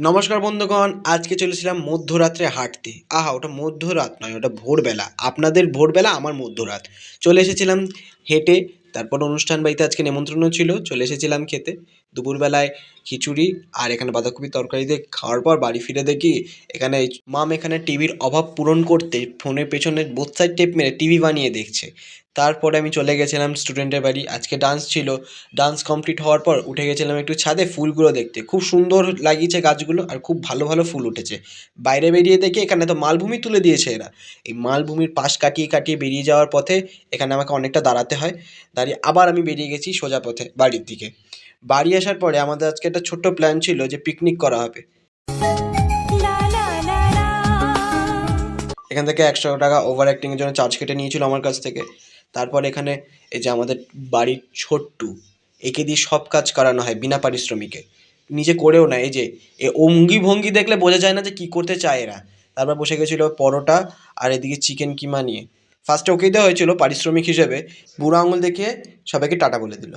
নমস্কার বন্ধুগণ, আজকে চলেছিলাম মধ্যরাত্রে হাঁটতে। আহা! ওটা মধ্যরাত নয়, ওটা ভোরবেলা। আপনাদের ভোরবেলা, আমার মধ্যরাত। চলে এসেছিলাম হেঁটে। তারপর অনুষ্ঠান বাড়িতে আজকে নেমন্ত্রণ ছিল, চলে এসেছিলাম খেতে। দুপুরবেলায় খিচুড়ি আর এখানে বাঁধাকপির তরকারি দিয়ে খাওয়ার পর বাড়ি ফিরে দেখি এখানে মাম এখানে টিভির অভাব পূরণ করতে ফোনের পেছনে বোথ সাইড টেপ মেরে টিভি বানিয়ে দেখছে। তারপরে আমি চলে গেছিলাম স্টুডেন্টের বাড়ি। আজকে ডান্স ছিল। ডান্স কমপ্লিট হওয়ার পর উঠে গেছিলাম একটু ছাদে ফুলগুলো দেখতে। খুব সুন্দর লাগিয়েছে গাছগুলো আর খুব ভালো ভালো ফুল উঠেছে। বাইরে বেরিয়ে দেখি এখানে তো মালভূমি তুলে দিয়েছে এরা। এই মালভূমির পাশ কাটিয়ে কাটিয়ে বেরিয়ে যাওয়ার পথে এখানে আমাকে অনেকটা দাঁড়াতে হয়। দাঁড়িয়ে আবার আমি বেরিয়ে গেছি সোজা পথে বাড়ির দিকে। বাড়ি আসার পরে আমাদের আজকে একটা ছোট্ট প্ল্যান ছিল যে পিকনিক করা হবে। এখান থেকে ১০০ টাকা ওভার অ্যাক্টিংয়ের জন্য চার্জ কেটে নিয়েছিল আমার কাছ থেকে। তারপর এখানে এই যে আমাদের বাড়ির ছোট্টু, একে দিয়ে সব কাজ করানো হয় বিনা পারিশ্রমিকে। নিজে করেও না, এই যে অঙ্গি ভঙ্গি দেখলে বোঝা যায় না যে কী করতে চায় এরা। তারপর বসে গেছিলো পরোটা আর এদিকে চিকেন কিমা নিয়ে। ফার্স্টে ওকেই দেওয়া হয়েছিল পারিশ্রমিক হিসেবে। বুড়ো আঙুল দেখিয়ে সবাইকে টাটা বলে দিল।